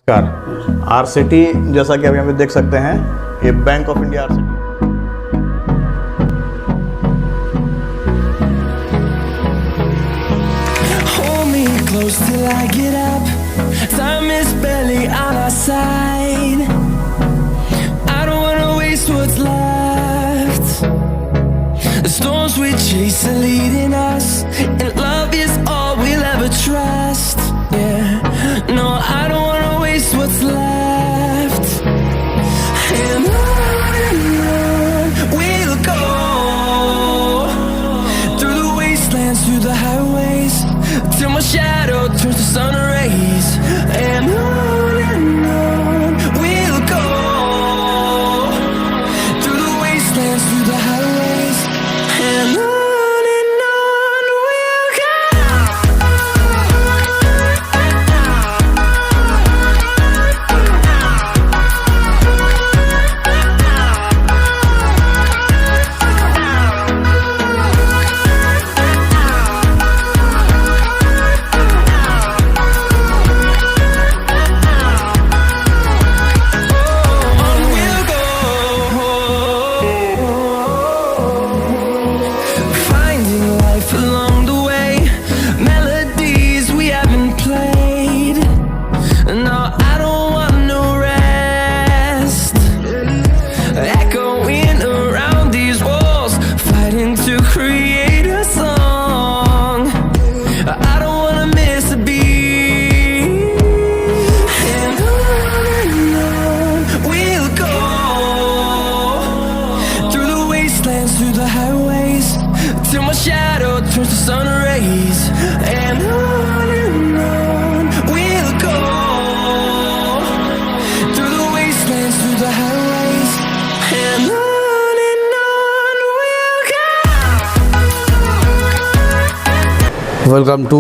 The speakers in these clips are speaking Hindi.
आरसीटी जैसा कि आप यहाँ पे देख सकते हैं, ये Bank of India RCT. Hold me close till I get up. Time is barely on our side. I don't wanna waste what's left. The storms we chase are leading us, and love is all we'll ever trust. Yeah, no, I don't wanna waste what's left. And on we'll go, through the wastelands, through the highways, till my shadow turns to sun rays. And on we'll go, through the wastelands, through the highways, and on we'll go. Finding life along the way, melodies we haven't played. No, I don't want no rest. Echoing around these walls, fighting to create a song. I don't wanna miss a beat. And on we'll go, through the wastelands, through the highways, till my shadow turns to sun rays. And on we'll go, through the wastelands, through the highways, and on we'll go. Welcome to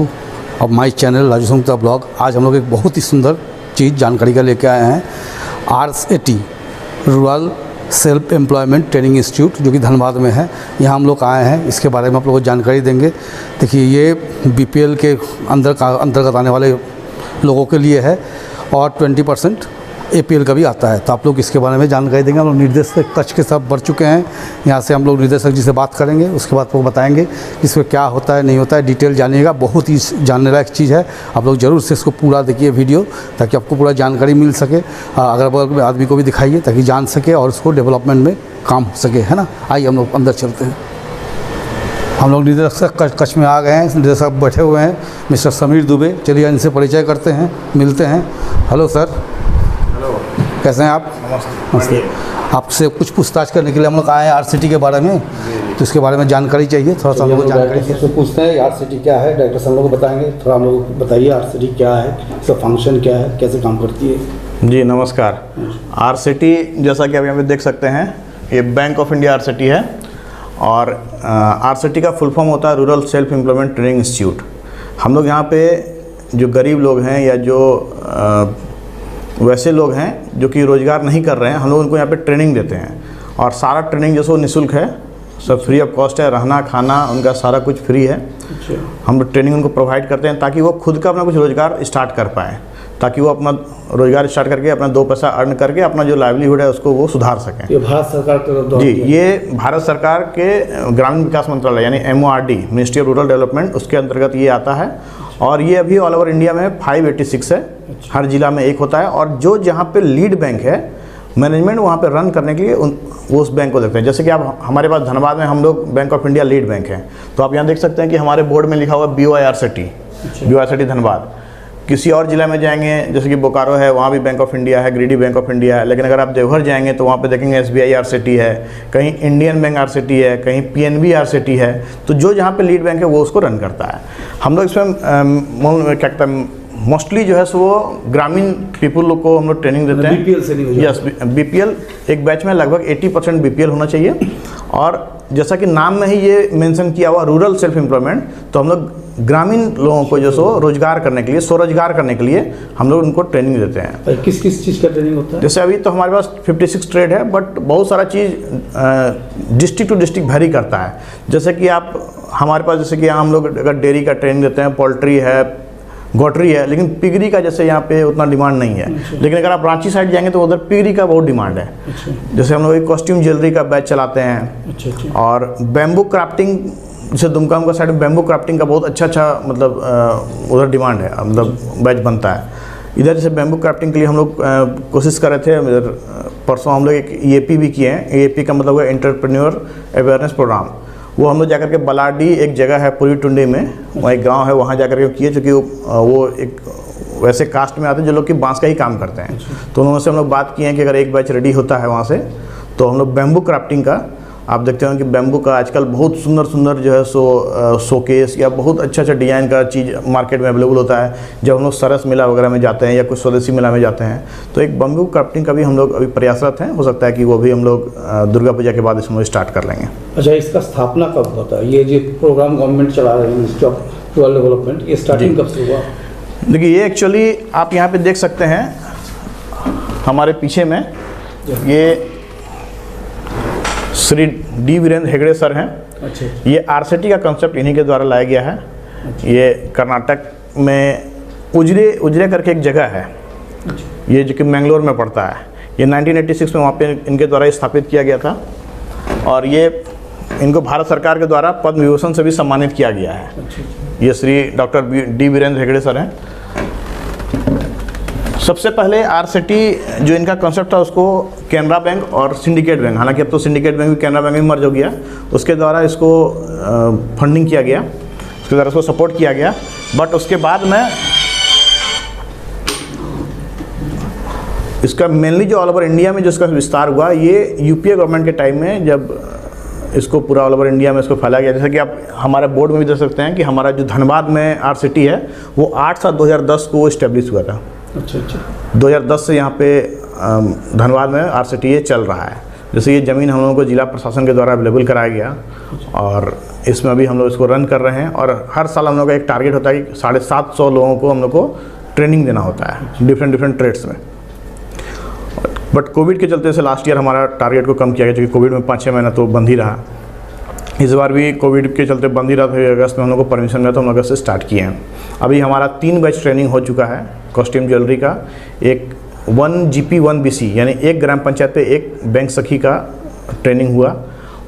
अब my channel Raju Sangeeta blog. आज हम लोग एक बहुत ही सुंदर चीज़ जानकारी का लेके आए हैं। RSET rural self employment training institute, जो कि धनबाद में है। यहाँ हम लोग आए हैं, इसके बारे में आप लोगों को जानकारी देंगे। देखिए, ये BPL के अंतर्गत आने वाले लोगों के लिए है और 20% APL का भी आता है। तो आप लोग इसके बारे में जानकारी देंगे। हम लोग निर्देशक कक्ष के साथ बढ़ चुके हैं। यहाँ से हम लोग निर्देशक जी से बात करेंगे, उसके बाद वो बताएंगे कि इसमें क्या होता है, नहीं होता है, डिटेल जानिएगा। बहुत ही जानने लायक चीज़ है। आप लोग ज़रूर से इसको पूरा देखिए वीडियो, ताकि आपको पूरा जानकारी मिल सके। अगल बगल में आदमी को भी दिखाइए, ताकि जान सके और उसको डेवलपमेंट में काम हो सके, है ना। आइए हम लोग अंदर चलते हैं। हम लोग निर्देशक कक्ष में आ गए हैं। निर्देशक बैठे हुए हैं, मिस्टर समीर दुबे। चलिए इनसे परिचय करते हैं, मिलते हैं। हेलो सर, कैसे हैं आप? नमस्ते। आपसे कुछ पूछताछ करने के लिए हम लोग आए हैं RCT के बारे में। तो इसके बारे में जानकारी चाहिए, थोड़ा सा हम लोग को जानकारी से पूछते हैं। RCT क्या है, डायरेक्टर साहब हम लोग को बताएंगे। थोड़ा हम लोग बताइए RCT क्या है, इसका फंक्शन क्या है, कैसे काम करती है। जी नमस्कार। आरसीटी जैसा कि आप यहाँ पे देख सकते हैं, ये बैंक ऑफ इंडिया आरसीटी है। और आरसीटी का फुल फॉर्म होता है rural self employment training institute. हम लोग यहाँ पे जो गरीब लोग हैं या जो वैसे लोग हैं जो कि रोज़गार नहीं कर रहे हैं, हम लोग उनको यहाँ पे ट्रेनिंग देते हैं। और सारा ट्रेनिंग जैसे वो निःशुल्क है, सब फ्री ऑफ कॉस्ट है। रहना खाना उनका सारा कुछ फ्री है। हम लोग ट्रेनिंग उनको प्रोवाइड करते हैं, ताकि वो खुद का अपना कुछ रोज़गार स्टार्ट कर पाएँ, ताकि वो अपना रोज़गार स्टार्ट करके अपना 2 पैसा अर्न करके अपना जो लाइवलीहुड है उसको वो सुधार सकें। ये भारत सरकार के जी, ये भारत सरकार के ग्रामीण विकास मंत्रालय यानी MORD, ministry of rural development, उसके अंतर्गत ये आता है। और ये अभी ऑल ओवर इंडिया में 586 है। हर जिला में एक होता है। और जो जहाँ पे लीड बैंक है, मैनेजमेंट वहाँ पे रन करने के लिए वो उस बैंक को देखते हैं। जैसे कि आप हमारे पास धनबाद में हम लोग bank of India lead bank हैं, तो आप यहाँ देख सकते हैं कि हमारे बोर्ड में लिखा हुआ BOIRCT धनबाद। किसी और ज़िला में जाएंगे, जैसे कि बोकारो है, वहाँ भी बैंक ऑफ इंडिया है, गिरिडीह बैंक ऑफ इंडिया है। लेकिन अगर आप देवघर जाएंगे तो वहाँ पे देखेंगे SBI RCT है, कहीं इंडियन बैंक RCT है, कहीं PNB RCT है। तो जो जहाँ पे लीड बैंक है वो उसको रन करता है। हम लोग इसमें क्या कहते हैं, मोस्टली जो है सो वो ग्रामीण पीपल लोग को हम लोग ट्रेनिंग देते हैं। BPL से नहीं हो जाए। यस, BPL एक बैच में लगभग 80% BPL होना चाहिए। और जैसा कि नाम में ही ये मेंशन किया हुआ रूरल सेल्फ एम्प्लॉयमेंट, तो हम लोग ग्रामीण लोगों को जो सो रोजगार करने के लिए, स्वरोजगार करने के लिए हम लोग उनको ट्रेनिंग देते हैं। किस किस चीज़ का ट्रेनिंग होता है? जैसे अभी तो हमारे पास 56 ट्रेड है, बट बहुत सारा चीज़ डिस्ट्रिक्ट टू डिस्ट्रिक्ट वेरी करता है। जैसे कि आप हमारे पास, जैसे कि हम लोग अगर डेयरी का ट्रेनिंग देते हैं, पोल्ट्री है, गौटरी है, लेकिन पिगरी का जैसे यहाँ पे उतना डिमांड नहीं है। लेकिन अगर आप रांची साइड जाएंगे तो उधर पिगरी का बहुत डिमांड है। जैसे हम लोग एक कॉस्ट्यूम ज्वेलरी का बैच चलाते हैं, और बैम्बू क्राफ्टिंग, जैसे दुमका का साइड में बैम्बू क्राफ्टिंग का बहुत अच्छा मतलब उधर डिमांड है, मतलब बैच बनता है। इधर जैसे बैम्बू क्राफ्टिंग के लिए हम लोग कोशिश कर रहे थे। इधर परसों हम लोग एक EAP भी किए हैं। EAP का मतलब है एंटरप्रेन्योर अवेयरनेस प्रोग्राम। वो हम लोग जाकर के बलाडी एक जगह है पूरी टुंडी में, वहाँ एक गांव है, वहाँ जाकर के किए, चूँकि वो एक वैसे कास्ट में आते हैं जो लोग कि बांस का ही काम करते हैं। तो उन्होंने से हम लोग बात किए हैं कि अगर एक बैच रेडी होता है वहाँ से, तो हम लोग बैम्बू क्राफ्टिंग का, आप देखते हो कि बैम्बू का आजकल बहुत सुंदर सुंदर जो है शोकेस या बहुत अच्छा डिज़ाइन का चीज़ मार्केट में अवेलेबल होता है। जब हम लोग सरस मेला वगैरह में जाते हैं या कुछ स्वदेशी मेला में जाते हैं, तो एक बैम्बू क्राफ्टिंग का भी हम लोग अभी प्रयासरत हैं। हो सकता है कि वो भी हम लोग दुर्गा पूजा के बाद इसमें स्टार्ट कर लेंगे। अच्छा, इसका स्थापना कब होता है? ये जो प्रोग्राम गवर्नमेंट चला रहे हैं मिनिस्ट्री ऑफ रूरल डेवलपमेंट, ये स्टार्टिंग कब से हुआ? देखिए, ये एक्चुअली आप यहाँ पे देख सकते हैं हमारे पीछे में, ये श्री डी वीरेंद्र हेगड़े सर हैं। अच्छा। ये RCT का कंसेप्ट इन्हीं के द्वारा लाया गया है। अच्छा। ये कर्नाटक में उजरे करके एक जगह है। अच्छा। ये जो कि मैंगलोर में पड़ता है। ये 1986 में वहाँ पे इनके द्वारा स्थापित किया गया था, और ये इनको भारत सरकार के द्वारा पद्म विभूषण से भी सम्मानित किया गया है। अच्छा। ये Shri doctor D Virendra Hegde sir हैं। सबसे पहले RCT जो इनका कंसेप्ट था, उसको कैनरा बैंक और सिंडिकेट बैंक, हालांकि अब तो सिंडिकेट बैंक भी कैनरा बैंक में मर्ज हो गया, उसके द्वारा इसको फंडिंग किया गया, उसके द्वारा इसको सपोर्ट किया गया। बट उसके बाद में इसका मेनली जो ऑल ओवर इंडिया में जो इसका विस्तार हुआ, ये UPA गवर्नमेंट के टाइम में, जब इसको पूरा ऑल ओवर इंडिया में इसको फैला गया। जैसे कि आप हमारे बोर्ड में भी देख सकते हैं कि हमारा जो धनबाद में RCT है, वो 8/7/2010 को इस्टेब्लिश हुआ था। अच्छा। 2010 से यहाँ पे धनबाद में RCT ये चल रहा है। जैसे ये ज़मीन हम लोगों को जिला प्रशासन के द्वारा अवेलेबल कराया गया, और इसमें अभी हम लोग इसको रन कर रहे हैं। और हर साल हम लोग का एक टारगेट होता है कि 750 लोगों को हम लोग को ट्रेनिंग देना होता है डिफरेंट ट्रेड्स में। बट कोविड के चलते से लास्ट ईयर हमारा टारगेट को कम किया गया, क्योंकि कोविड में 5-6 महीना तो बंद ही रहा। इस बार भी कोविड के चलते बंद ही रहा था। अगस्त में हम लोग को परमिशन मिला, तो हम अगस्त से स्टार्ट किए हैं। अभी हमारा 3 बैच ट्रेनिंग हो चुका है कॉस्ट्यूम ज्वेलरी का। एक 1 GP 1 BC, यानी एक ग्राम पंचायत पे एक बैंक सखी का ट्रेनिंग हुआ।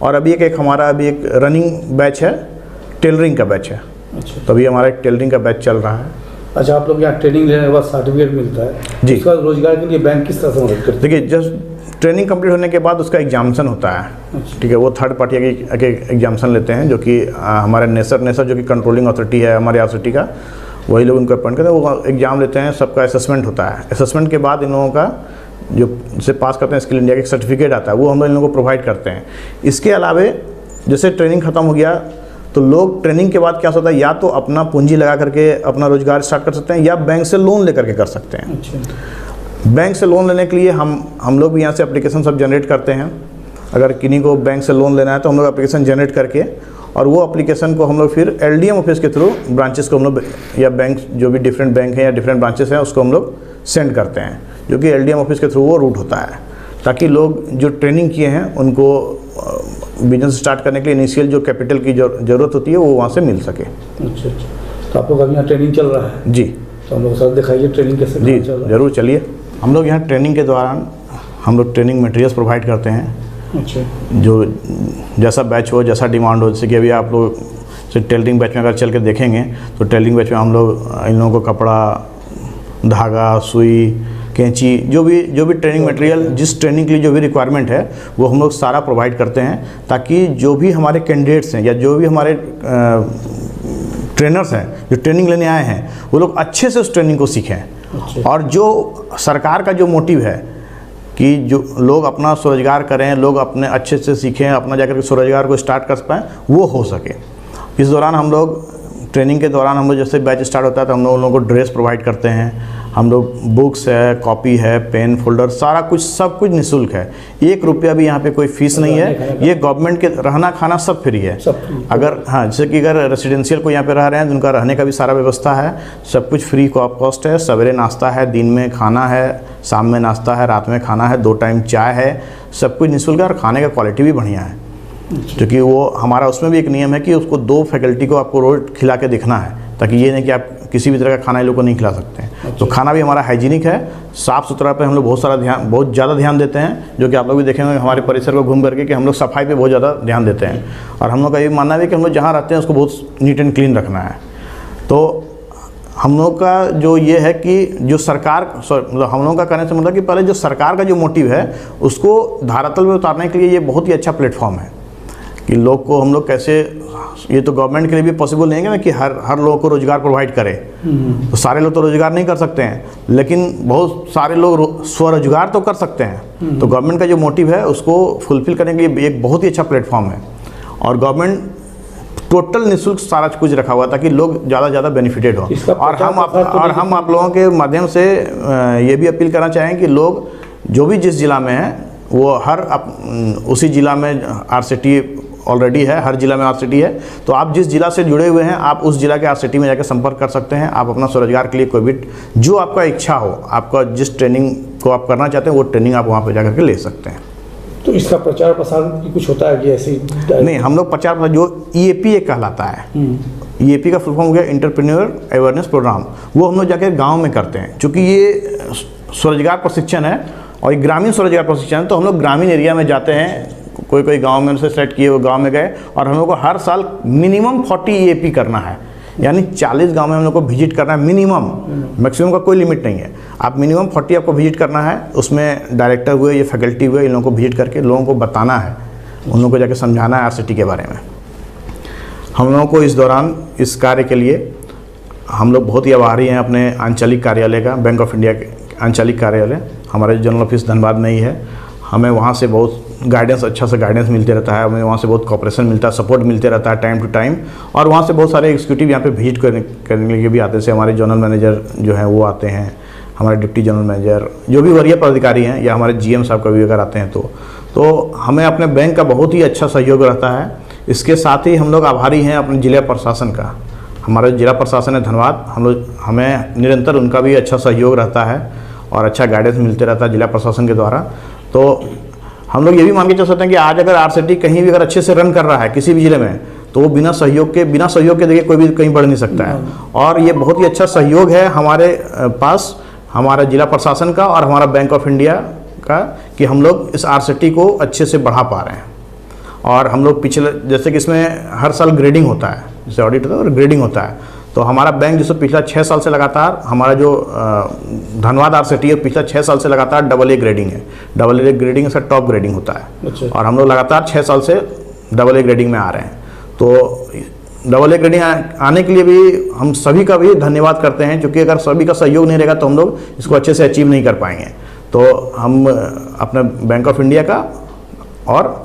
और अभी एक हमारा अभी एक रनिंग बैच है, टेलरिंग का बैच है। अच्छा। तो अभी हमारा एक टेलरिंग का बैच चल रहा है। अच्छा, आप लोग यहाँ ट्रेनिंग लेने के बाद सर्टिफिकेट मिलता है जी। उसका रोजगार के लिए बैंक किस तरह से मदद करता है? देखिए, जस्ट ट्रेनिंग कंप्लीट होने के बाद उसका एग्जामिनेशन होता है। अच्छा। ठीक है, वो थर्ड पार्टी के एग्जामिनेशन लेते हैं, जो कि हमारे नेसर जो कि कंट्रोलिंग अथॉरिटी है हमारे RCT का, वही लोग उनको अपॉइंट करते हैं। वो एग्ज़ाम लेते हैं, सबका असेसमेंट होता है। असेसमेंट के बाद इन लोगों का जो से पास करते हैं स्किल इंडिया का एक सर्टिफिकेट आता है, वो हम लोग इन लोगों को प्रोवाइड करते हैं। इसके अलावे जैसे ट्रेनिंग ख़त्म हो गया, तो लोग ट्रेनिंग के बाद क्या होता है, या तो अपना पूंजी लगा करके अपना रोजगार स्टार्ट कर सकते हैं, या बैंक से लोन लेकर के कर सकते हैं। अच्छा। बैंक से लोन लेने के लिए हम लोग भी यहाँ से एप्लीकेशन सब जनरेट करते हैं। अगर किन्हीं को बैंक से लोन लेना है तो हम लोग एप्लीकेशन जनरेट करके, और वो एप्लीकेशन को हम लोग फिर LDM ऑफिस के थ्रू ब्रांचेस को हम लोग, या बैंक जो भी डिफरेंट बैंक हैं या डिफरेंट ब्रांचेस हैं, उसको हम लोग सेंड करते हैं, जो कि LDM ऑफिस के थ्रू वो रूट होता है, ताकि लोग जो ट्रेनिंग किए हैं उनको बिजनेस स्टार्ट करने के लिए इनिशियल जो कैपिटल की ज़रूरत होती है वो वहाँ से मिल सके। अच्छा। तो आप लोग अभी यहाँ ट्रेनिंग चल रहा है? जी। तो हम लोग साथ दिखाइए ट्रेनिंग कैसे जी चल रहा है। जरूर चलिए। हम लोग यहाँ ट्रेनिंग के दौरान हम लोग ट्रेनिंग मटेरियल्स प्रोवाइड करते हैं। अच्छा। जो जैसा बैच हो, जैसा डिमांड हो, जैसे कि अभी आप लोग से टेलरिंग बैच में अगर चल के देखेंगे, तो टेलरिंग बैच में हम लोग इन लोगों को कपड़ा, धागा, सुई, कैंची, जो भी ट्रेनिंग मटेरियल, जिस ट्रेनिंग के लिए जो भी रिक्वायरमेंट है, वो हम लोग सारा प्रोवाइड करते हैं, ताकि जो भी हमारे कैंडिडेट्स हैं या जो भी हमारे ट्रेनर्स हैं जो ट्रेनिंग लेने आए हैं, वो लोग अच्छे से उस ट्रेनिंग को सीखें। अच्छा। और जो सरकार का जो मोटिव है कि जो लोग अपना स्वरोजगार करें, लोग अपने अच्छे से सीखें, अपना जाकर के स्वरोजगार को स्टार्ट कर पाएँ, वो हो सके। इस दौरान हम लोग ट्रेनिंग के दौरान हम लोग जैसे बैच स्टार्ट होता है तो हम लोगों को ड्रेस प्रोवाइड करते हैं, हम लोग बुक्स है, कॉपी है, पेन, फोल्डर, सारा कुछ सब कुछ निःशुल्क है। 1 रुपया भी यहाँ पे कोई फीस नहीं है। ये गवर्नमेंट के रहना खाना सब फ्री है। अगर हाँ, जैसे कि अगर रेसिडेंशियल को यहाँ पे रह रहे हैं तो उनका रहने का भी सारा व्यवस्था है, सब कुछ फ्री कॉस्ट है। सवेरे नाश्ता है, दिन में खाना है, शाम में नाश्ता है, रात में खाना है, 2 टाइम चाय है, सब कुछ निःशुल्क है। और खाने का क्वालिटी भी बढ़िया है, क्योंकि वो हमारा उसमें भी एक नियम है कि उसको 2 फैकल्टी को आपको रोज़ खिला के दिखना है, ताकि ये नहीं कि आप किसी भी तरह का खाना ये लोग को नहीं खिला सकते हैं। तो खाना भी हमारा हाइजीनिक है, साफ़ सुथरा पे हम लोग बहुत ज़्यादा ध्यान देते हैं, जो कि आप लोग भी देखेंगे हमारे परिसर को घूम करके कि हम लोग सफाई पे बहुत ज़्यादा ध्यान देते हैं। और हम लोग का ये मानना है कि हम लोग जहाँ रहते हैं उसको बहुत नीट एंड क्लीन रखना है। तो हम लोग का जो ये है कि जो सरकार मतलब हम लोग का कहने से मतलब कि पहले जो सरकार का जो मोटिव है उसको धरातल में उतारने के लिए ये बहुत ही अच्छा प्लेटफॉर्म है कि लोग को हम लोग कैसे, ये तो गवर्नमेंट के लिए भी पॉसिबल नहीं है ना कि हर लोगों को रोज़गार प्रोवाइड करे। तो सारे लोग तो रोज़गार नहीं कर सकते हैं, लेकिन बहुत सारे लोग स्वरोजगार तो कर सकते हैं। तो गवर्नमेंट का जो मोटिव है उसको फुलफिल करने के लिए एक बहुत ही अच्छा प्लेटफॉर्म है। और गवर्नमेंट टोटल निःशुल्क सारा कुछ रखा हुआ ताकि लोग ज़्यादा से ज़्यादा बेनिफिटेड हो। और हम आप लोगों के माध्यम से ये भी अपील करना चाहें कि लोग जो भी जिस ज़िला में हैं वो उसी ज़िला में आरसीटी ऑलरेडी है, हर ज़िला में आरसीटी है। तो आप जिस ज़िला से जुड़े हुए हैं आप उस ज़िला के आरसीटी में जाकर संपर्क कर सकते हैं। आप अपना स्वरोजगार के लिए कोई भी जो आपका इच्छा हो, आपका जिस ट्रेनिंग को आप करना चाहते हैं वो ट्रेनिंग आप वहाँ पर जाकर के ले सकते हैं। तो इसका प्रचार प्रसार की कुछ होता है कि ऐसी नहीं, हम लोग प्रचार प्रसार जो EAP कहलाता है, EAP का फुल फॉर्म हो गया एंटरप्रेन्योर अवेयरनेस प्रोग्राम, वो हम लोग जाकर गांव में करते हैं। क्योंकि ये स्वरोजगार प्रशिक्षण है और ये ग्रामीण स्वरोजगार प्रशिक्षण है, तो हम लोग ग्रामीण एरिया में जाते हैं। कोई गांव में उनसे सेलेक्ट किए वो गांव में गए और हम लोग को हर साल मिनिमम 40 EAP करना है, यानी 40 गांव में हम लोग को विजिट करना है मिनिमम। मैक्सिमम का कोई लिमिट नहीं है, आप मिनिमम 40 आपको विजिट करना है। उसमें डायरेक्टर हुए, ये फैकल्टी हुए, इन लोगों को विजिट करके लोगों को बताना है, उन लोगों को जाके समझाना है आरसीटी के बारे में। हम लोगों को इस दौरान इस कार्य के लिए हम लोग बहुत ही आभारी हैं अपने आंचलिक कार्यालय का, बैंक ऑफ इंडिया के आंचलिक कार्यालय, हमारे जनरल ऑफिस धनबाद में ही है। हमें वहाँ से बहुत गाइडेंस, अच्छा से गाइडेंस मिलते रहता है, हमें वहाँ से बहुत कोऑपरेशन मिलता है, सपोर्ट मिलते रहता है टाइम टू टाइम। और वहाँ से बहुत सारे एग्जीक्यूटिव यहाँ पे विजिट करने के लिए भी आते हैं। जैसे हमारे जनरल मैनेजर जो हैं वो आते हैं, हमारे डिप्टी जनरल मैनेजर, जो भी वरीय पदाधिकारी हैं, या हमारे GM साहब कभी अगर आते हैं तो हमें अपने बैंक का बहुत ही अच्छा सहयोग रहता है। इसके साथ ही हम लोग आभारी हैं अपने जिला प्रशासन का। हमारा जिला प्रशासन है धनबाद, हमें निरंतर उनका भी अच्छा सहयोग रहता है और अच्छा गाइडेंस मिलते रहता है जिला प्रशासन के द्वारा। तो हम लोग ये भी मान के चल सकते हैं कि आज अगर आरसीटी कहीं भी अगर अच्छे से रन कर रहा है किसी भी ज़िले में, तो वो बिना सहयोग के देखिए कोई भी कहीं बढ़ नहीं सकता है। और ये बहुत ही अच्छा सहयोग है हमारे पास, हमारा जिला प्रशासन का और हमारा बैंक ऑफ इंडिया का, कि हम लोग इस आरसीटी को अच्छे से बढ़ा पा रहे हैं। और हम लोग पिछले, जैसे कि इसमें हर साल ग्रेडिंग होता है, जैसे ऑडिट होता है और ग्रेडिंग होता है, तो हमारा बैंक जैसे पिछला 6 साल से लगातार, हमारा जो धनबाद आरसीटी है पिछला 6 साल से लगातार AA ग्रेडिंग है। AA ग्रेडिंग से टॉप ग्रेडिंग होता है। अच्छा। और हम लोग लगातार 6 साल से AA ग्रेडिंग में आ रहे हैं। तो AA ग्रेडिंग आने के लिए भी हम सभी का भी धन्यवाद करते हैं, क्योंकि अगर सभी का सहयोग नहीं रहेगा तो हम लोग इसको अच्छे से अचीव नहीं कर पाएंगे। तो हम अपने बैंक ऑफ इंडिया का और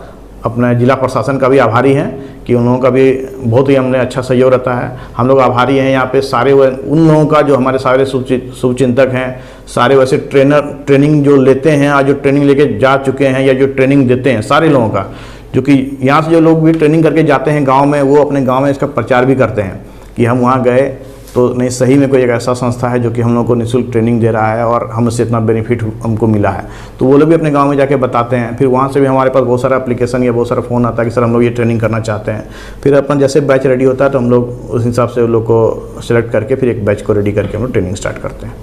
अपने जिला प्रशासन का भी आभारी हैं कि उन लोगों का भी बहुत ही हमने अच्छा सहयोग रहता है। हम लोग आभारी हैं यहाँ पे सारे उन लोगों का जो हमारे सारे शुभचिंतक हैं, सारे वैसे ट्रेनिंग जो लेते हैं और जो ट्रेनिंग लेके जा चुके हैं या जो ट्रेनिंग देते हैं, सारे लोगों का, जो कि यहाँ से जो लोग भी ट्रेनिंग करके जाते हैं गाँव में, वो अपने गाँव में इसका प्रचार भी करते हैं कि हम वहाँ गए तो नहीं, सही में कोई एक ऐसा संस्था है जो कि हम लोग को निःशुल्क ट्रेनिंग दे रहा है और हमसे इतना बेनिफिट हमको मिला है। तो वो लोग भी अपने गांव में जाके बताते हैं। फिर वहाँ से भी हमारे पास बहुत सारा एप्लीकेशन या बहुत सारा फ़ोन आता है कि सर हम लोग ये ट्रेनिंग करना चाहते हैं। फिर अपन जैसे बैच रेडी होता है तो हम लोग उस हिसाब से उन लोग को सिलेक्ट करके फिर एक बैच को रेडी करके हम लोग ट्रेनिंग स्टार्ट करते हैं।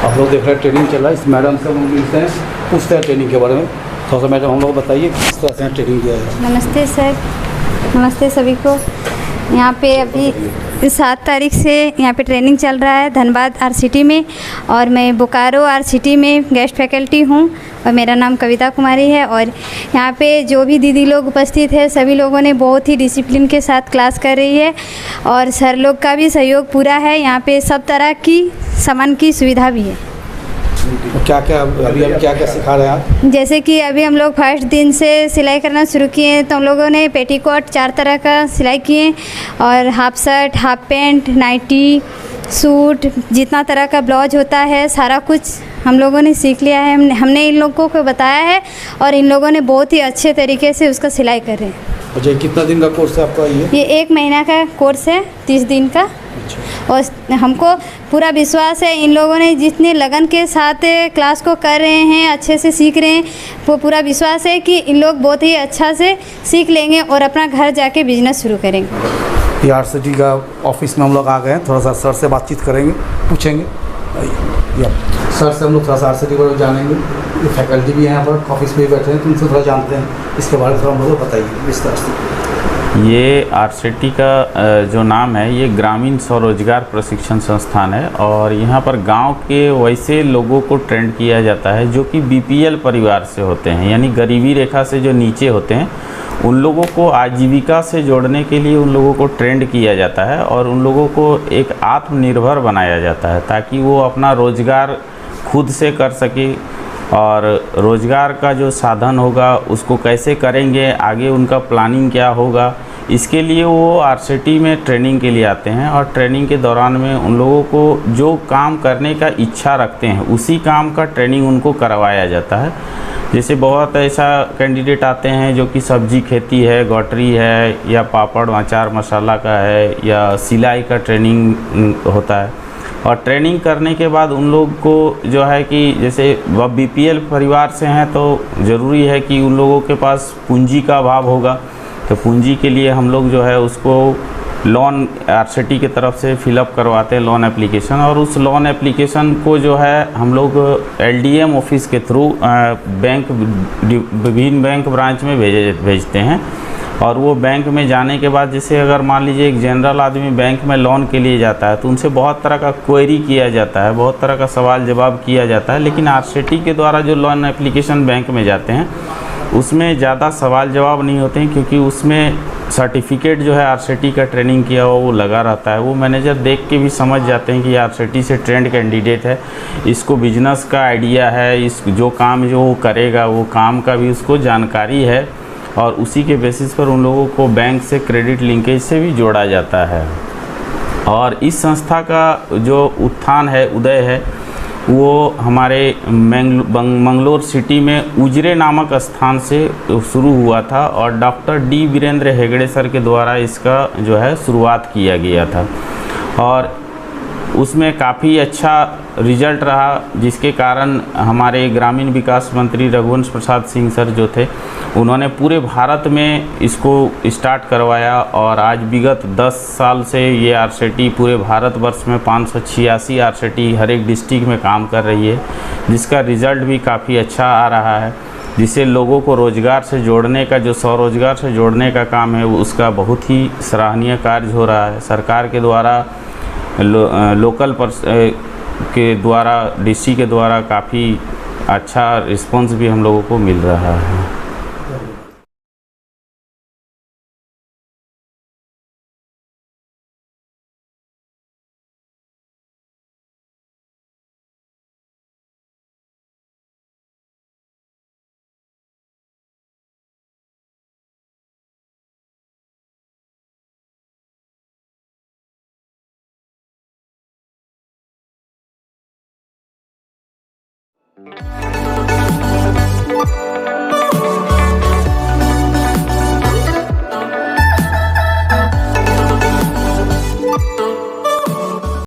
आप लोग देख रहे हैं ट्रेनिंग चल रहा है, इस मैडम से हम मिलते हैं, पूछते हैं ट्रेनिंग के बारे में। थोड़ा सा मैडम हम लोग बताइए किस तरह से ट्रेनिंग दिया है। नमस्ते सर, नमस्ते सभी को। यहाँ पे अभी 7 तारीख से यहाँ पे ट्रेनिंग चल रहा है धनबाद आरसीटी में, और मैं बोकारो आरसीटी में गेस्ट फैकल्टी हूँ और मेरा नाम कविता कुमारी है। और यहाँ पे जो भी दीदी लोग उपस्थित है सभी लोगों ने बहुत ही डिसिप्लिन के साथ क्लास कर रही है और सर लोग का भी सहयोग पूरा है। यहाँ पे सब तरह की सामान की सुविधा भी है। क्या क्या अभी हम क्या क्या सिखा रहे हैं आप? जैसे कि अभी हम लोग फर्स्ट दिन से सिलाई करना शुरू किए, तो हम लोगों ने पेटीकोट 4 तरह का सिलाई किए और half shirt, half pant, nighty, suit, जितना तरह का ब्लाउज होता है सारा कुछ हम लोगों ने सीख लिया है। हमने इन लोगों को बताया है और इन लोगों ने बहुत ही अच्छे तरीके से उसका सिलाई कर रहे हैं। अच्छा, कितना दिन का कोर्स है आपका? ये 1 महीना का कोर्स है, 30 दिन का। और हमको पूरा विश्वास है इन लोगों ने जितने लगन के साथ क्लास को कर रहे हैं, अच्छे से सीख रहे हैं, वो पूरा विश्वास है कि इन लोग बहुत ही अच्छा से सीख लेंगे और अपना घर जाके बिजनेस शुरू करेंगे। ये RCT का ऑफिस में हम लोग आ गए हैं, थोड़ा सा सर से बातचीत करेंगे, पूछेंगे। या सर से हम लोग थोड़ा सा RCT को जानेंगे। ये फैकल्टी भी यहाँ पर ऑफिस में बैठे हैं, तो उनसे थोड़ा जानते हैं इसके बारे में, थोड़ा मुझे बताइए विस्तार से। ये RCT का जो नाम है ये ग्रामीण स्वरोजगार प्रशिक्षण संस्थान है और यहाँ पर गांव के वैसे लोगों को ट्रेंड किया जाता है जो कि BPL परिवार से होते हैं, यानी गरीबी रेखा से जो नीचे होते हैं, उन लोगों को आजीविका से जोड़ने के लिए उन लोगों को ट्रेंड किया जाता है और उन लोगों को एक आत्मनिर्भर बनाया जाता है ताकि वो अपना रोजगार खुद से कर सके और रोज़गार का जो साधन होगा उसको कैसे करेंगे, आगे उनका प्लानिंग क्या होगा, इसके लिए वो RCT में ट्रेनिंग के लिए आते हैं। और ट्रेनिंग के दौरान में उन लोगों को जो काम करने का इच्छा रखते हैं उसी काम का ट्रेनिंग उनको करवाया जाता है। जैसे बहुत ऐसा कैंडिडेट आते हैं जो कि सब्जी खेती है, गॉटरी है, या पापड़ अचार मसाला का है, या सिलाई का ट्रेनिंग होता है। और ट्रेनिंग करने के बाद उन लोग को जो है कि जैसे वह BPL परिवार से हैं तो ज़रूरी है कि उन लोगों के पास पूंजी का अभाव होगा, तो पूंजी के लिए हम लोग जो है उसको लोन RCT की तरफ से फिलअप करवाते हैं लोन एप्लीकेशन, और उस लोन एप्लीकेशन को जो है हम लोग LDM ऑफिस के थ्रू बैंक विभिन्न बैंक ब्रांच में भेजते हैं। और वो बैंक में जाने के बाद जैसे अगर मान लीजिए एक जनरल आदमी बैंक में लोन के लिए जाता है तो उनसे बहुत तरह का क्वेरी किया जाता है, बहुत तरह का सवाल जवाब किया जाता है, लेकिन RCT के द्वारा जो लोन एप्लीकेशन बैंक में जाते हैं उसमें ज़्यादा सवाल जवाब नहीं होते हैं, क्योंकि उसमें सर्टिफिकेट जो है RCT का ट्रेनिंग किया हुआ वो लगा रहता है। वो मैनेजर देख के भी समझ जाते हैं कि RCT से ट्रेंड कैंडिडेट है, इसको बिजनेस का आइडिया है, इस जो काम जो वो करेगा वो काम का भी उसको जानकारी है, और उसी के बेसिस पर उन लोगों को बैंक से क्रेडिट लिंकेज से भी जोड़ा जाता है। और इस संस्था का जो उत्थान है, उदय है, वो हमारे मंगलोर सिटी में उजरे नामक स्थान से शुरू हुआ था और doctor D Virendra Hegde sir के द्वारा इसका जो है शुरुआत किया गया था और उसमें काफ़ी अच्छा रिजल्ट रहा, जिसके कारण हमारे ग्रामीण विकास मंत्री रघुवंश प्रसाद सिंह सर जो थे उन्होंने पूरे भारत में इसको स्टार्ट करवाया और आज विगत 10 साल से ये RCT पूरे भारतवर्ष में 586 RCT हर एक डिस्ट्रिक्ट में काम कर रही है, जिसका रिज़ल्ट भी काफ़ी अच्छा आ रहा है, जिससे लोगों को रोज़गार से जोड़ने का, जो स्वरोजगार से जोड़ने का काम है उसका बहुत ही सराहनीय कार्य हो रहा है। सरकार के द्वारा लोकल के द्वारा DC के द्वारा काफ़ी अच्छा रिस्पांस भी हम लोगों को मिल रहा है।